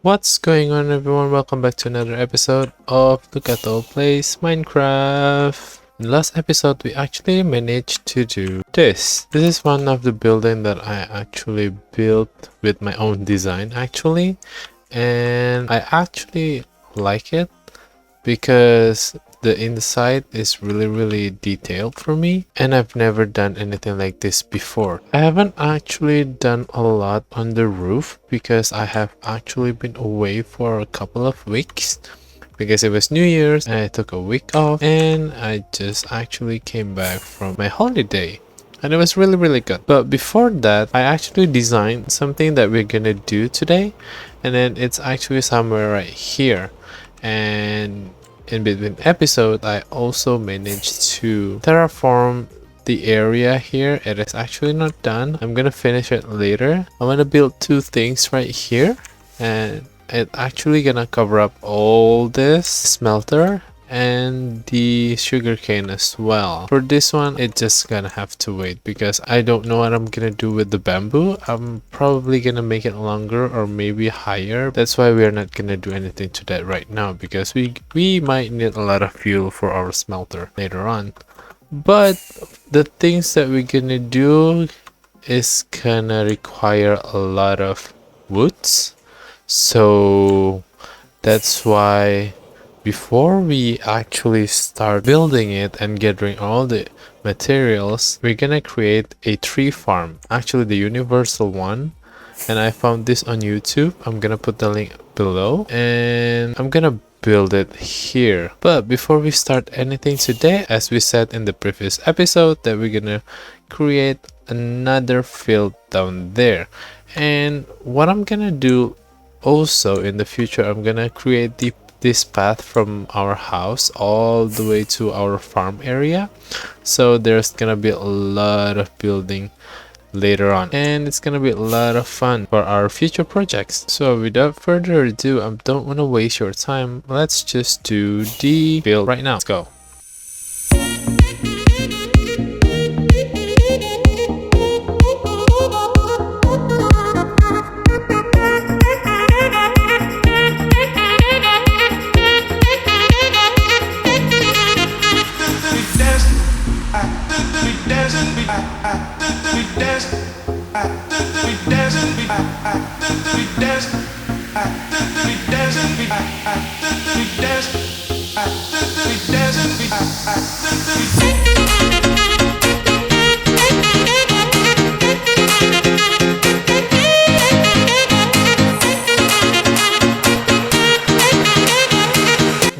What's going on, everyone? Welcome back to another episode of Lukato Plays Minecraft. In the last episode, we actually managed to do this. This is one of the building that I actually built with my own design actually. And I actually like it because the inside is really detailed for me, and I've never done anything like this before. I haven't actually done a lot on the roof because I have actually been away for a couple of weeks because it was New Year's and I took a week off, and I just actually came back from my holiday. And it was really good. But before that, I actually designed something that we're gonna do today, and then it's actually somewhere right here. And in between episode, I also managed to terraform the area here. It is actually not done. I'm gonna finish it later. I'm gonna build two things right here, and it actually gonna cover up all this smelter and the sugarcane as well. For this one, it's just gonna have to wait because I don't know what I'm gonna do with the bamboo. I'm probably gonna make it longer or maybe higher. That's why we're not gonna do anything to that right now, because we might need a lot of fuel for our smelter later on. But the things that we're gonna do is gonna require a lot of woods, so that's why before we actually start building it and gathering all the materials, we're gonna create a tree farm, actually the universal one. And I found this on YouTube. I'm gonna put the link below, and I'm gonna build it here. But before we start anything today, as we said in the previous episode, that we're gonna create another field down there. And what I'm gonna do also in the future, I'm gonna create this path from our house all the way to our farm area, so there's gonna be a lot of building later on, and it's gonna be a lot of fun for our future projects. So without further ado, I don't want to waste your time. Let's just do the build right now. Let's go.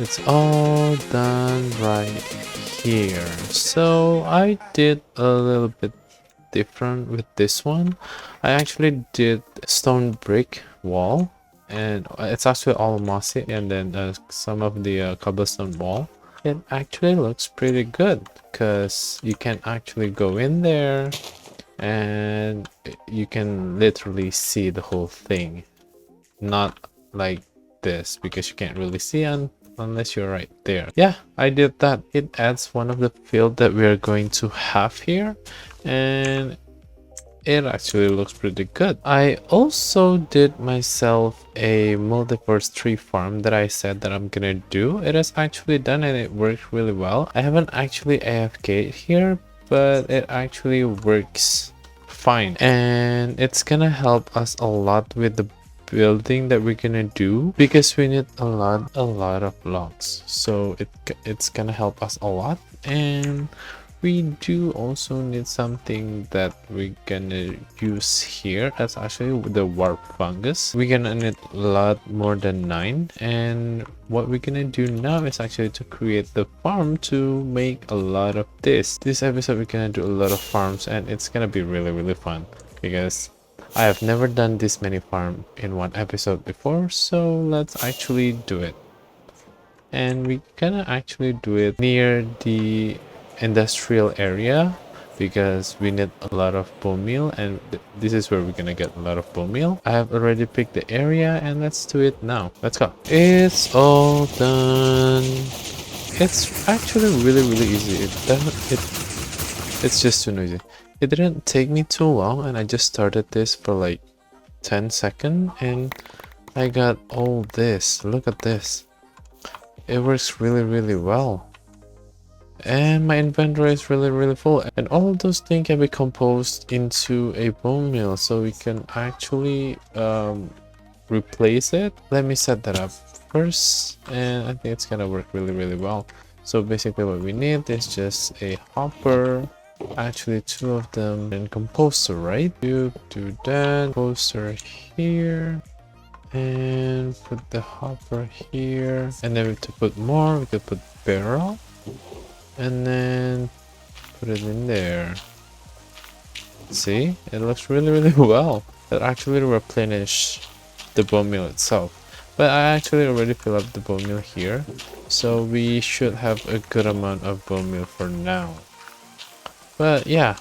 It's all done right here. So I did a little bit different with this one. I actually did stone brick wall, and it's actually all mossy, and then some of the cobblestone wall. It actually looks pretty good because you can actually go in there and you can literally see the whole thing, not like this because you can't really see unless you're right there. Yeah, I did that. It adds one of the field that we are going to have here, and it actually looks pretty good. I also did myself a multiverse tree farm that I said that I'm gonna do. It is actually done and it worked really well. I haven't actually AFK'd here, but it actually works fine, and it's gonna help us a lot with the building that we're gonna do because we need a lot of logs. So it's gonna help us a lot, and we do also need something that we're gonna use here. That's actually the warp fungus. We're gonna need a lot more than 9, and what we're gonna do now is actually to create the farm to make a lot of this episode. We're gonna do a lot of farms, and it's gonna be really fun because I have never done this many farm in one episode before. So let's actually do it, and we're gonna actually do it near the industrial area because we need a lot of bone meal, and this is where we're gonna get a lot of bone meal. I have already picked the area, and let's do it now. Let's go. It's all done. It's actually really easy. It's just too noisy. It didn't take me too long, and I just started this for like 10 seconds, and I got all this. Look at this. It works really well. And my inventory is really full, and all of those things can be composed into a bone meal, so we can actually replace it. Let me set that up first, and I think it's gonna work really well. So basically what we need is just a hopper, actually two of them, and composter, right? You do that, composter here, and put the hopper here, and then to put more we could put barrel, and then put it in there. See, it looks really well. It actually replenish the bone meal itself, but I actually already fill up the bone meal here, so we should have a good amount of bone meal for now. But yeah,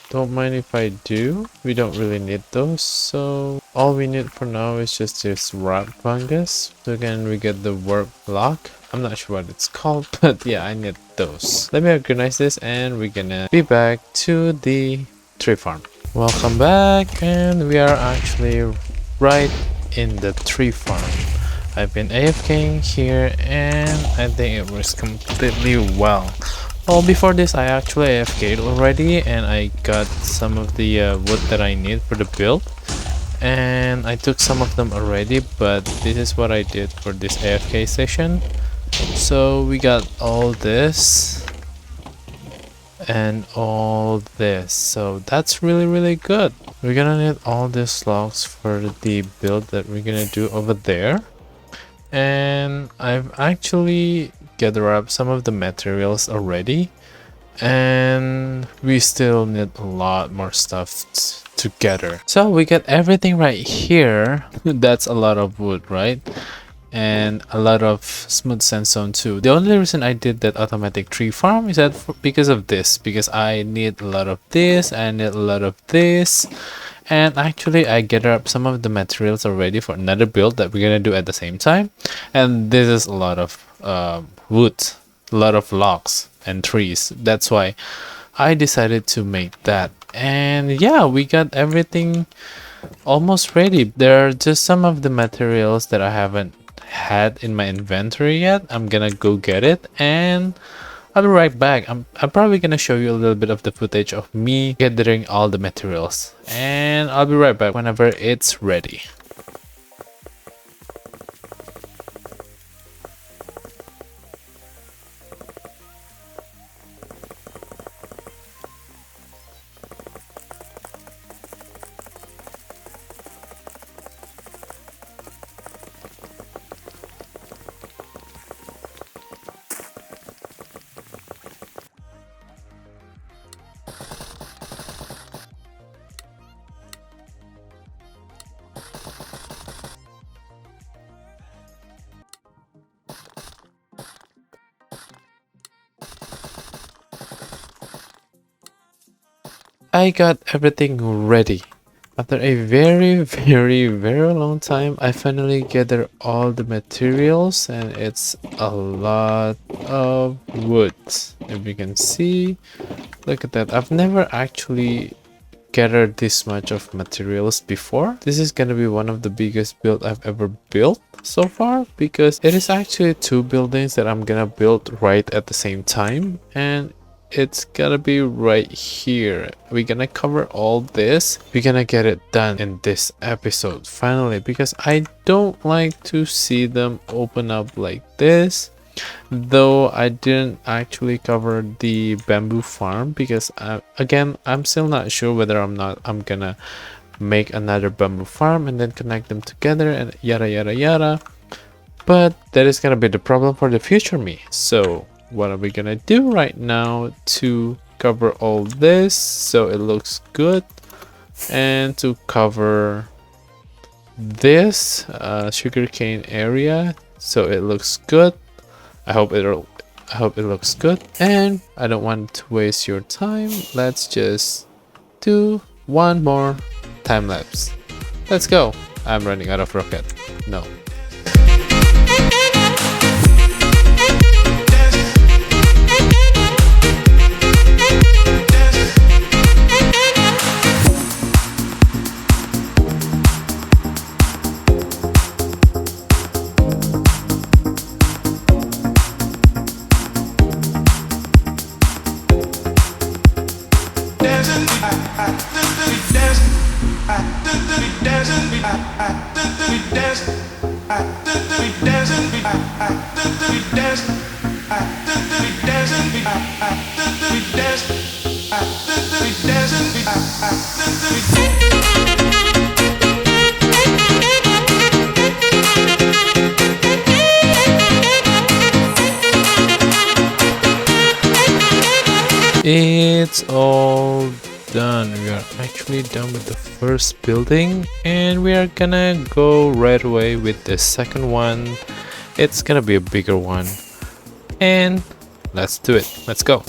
don't mind if I do. We don't really need those, so all we need for now is just this rock fungus. So again, we get the warp block. I'm not sure what it's called, but yeah, I need those. Let me organize this, and we're gonna be back to the tree farm. Welcome back, and we are actually right in the tree farm. I've been AFKing here, and I think it works completely well. Well, before this, I actually AFK'd already, and I got some of the wood that I need for the build, and I took some of them already, but this is what I did for this AFK session. So we got all this and all this, so that's really good. We're gonna need all these logs for the build that we're gonna do over there, and I've actually gathered up some of the materials already, and we still need a lot more stuff to gather. So we got everything right here. That's a lot of wood, right? And a lot of smooth sandstone too. The only reason I did that automatic tree farm is that because of this, because I need a lot of this, I need a lot of this, and actually I gathered up some of the materials already for another build that we're gonna do at the same time. And this is a lot of wood, a lot of logs and trees. That's why I decided to make that. And yeah, we got everything almost ready. There are just some of the materials that I haven't had in my inventory yet. I'm gonna go get it, and I'll be right back. I'm probably gonna show you a little bit of the footage of me gathering all the materials, and I'll be right back whenever it's ready. I got everything ready. After a very long time, I finally gathered all the materials, and it's a lot of wood. If you can see, look at that. I've never actually gathered this much of materials before. This is gonna be one of the biggest build I've ever built so far, because it is actually two buildings that I'm gonna build right at the same time, and it's gonna be right here. We're gonna cover all this. We're gonna get it done in this episode finally, because I don't like to see them open up like this. Though I didn't actually cover the bamboo farm, because again, I'm still not sure whether I'm gonna make another bamboo farm and then connect them together and yada. But that is gonna be the problem for the future me. So what are we gonna do right now to cover all this so it looks good, and to cover this sugarcane area so it looks good? I hope it looks good, and I don't want to waste your time. Let's just do one more time lapse. Let's go. I'm running out of rocket. No. It's all done. We are actually done with the first building, and we are gonna go right away with the second one. It's gonna be a bigger one, and let's do it. Let's go.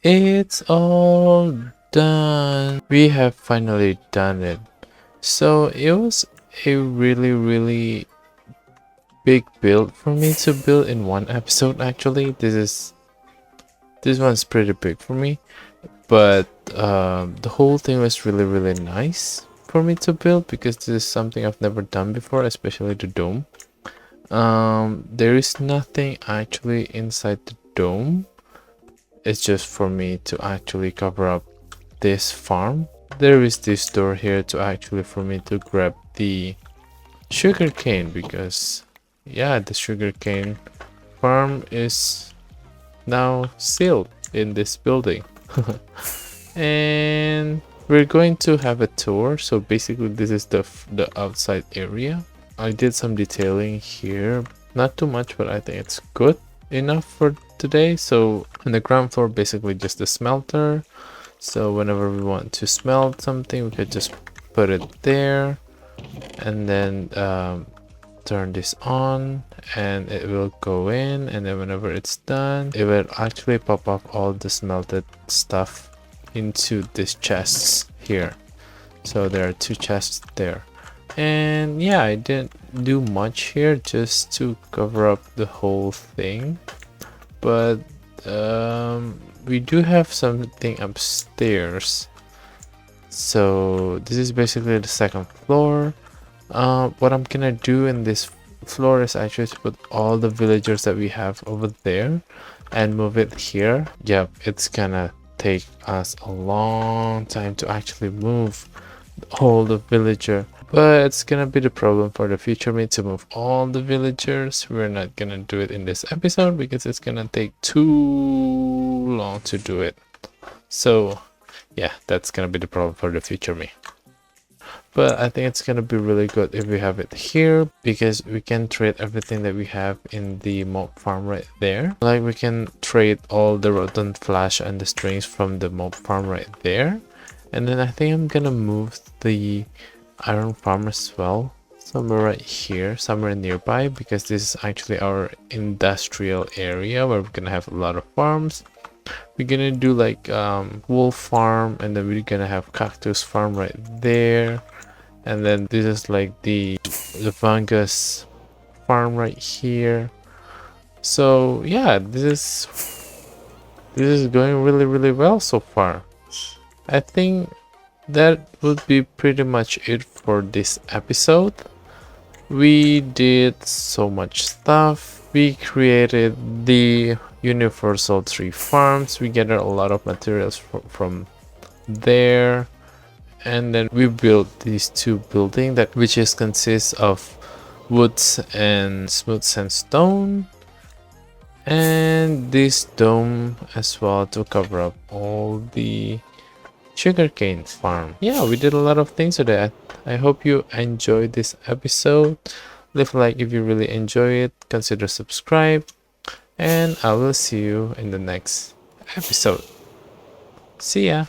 It's all done. We have finally done it. So it was a really big build for me to build in one episode. Actually, this one's pretty big for me, but the whole thing was really nice for me to build because this is something I've never done before, especially the dome. There is nothing actually inside the dome. It's just for me to actually cover up this farm. There is this door here to actually for me to grab the sugarcane, because yeah, the sugarcane farm is now sealed in this building. And we're going to have a tour. So basically this is the outside area. I did some detailing here, not too much, but I think it's good enough for today. So on the ground floor, basically just a smelter. So whenever we want to smelt something, we could just put it there, and then turn this on, and it will go in. And then whenever it's done, it will actually pop up all the smelted stuff into these chests here. So there are 2 chests there. And yeah, I didn't do much here, just to cover up the whole thing. But we do have something upstairs. So this is basically the second floor. What I'm gonna do in this floor is actually to put all the villagers that we have over there and move it here. Yep, it's gonna take us a long time to actually move all the villager, but it's gonna be the problem for the future me to move all the villagers. We're not gonna do it in this episode because it's gonna take too long to do it. So yeah, that's gonna be the problem for the future me. But I think it's gonna be really good if we have it here, because we can trade everything that we have in the mob farm right there. Like we can trade all the rotten flesh and the strings from the mob farm right there. And then I think I'm gonna move the iron farm as well, somewhere right here, somewhere nearby, because this is actually our industrial area where we're gonna have a lot of farms. We're gonna do like wool farm, and then we're gonna have cactus farm right there. And then this is like the fungus farm right here. So yeah, this is going really well so far. I think that would be pretty much it for this episode. We did so much stuff. We created the universal tree farms. We gathered a lot of materials from there. and then we built these two buildings that which is consists of woods and smooth sandstone, and this dome as well to cover up all the sugarcane farm. Yeah, we did a lot of things with that. I hope you enjoyed this episode. Leave a like if you really enjoy it, consider subscribe, and I will see you in the next episode. See ya.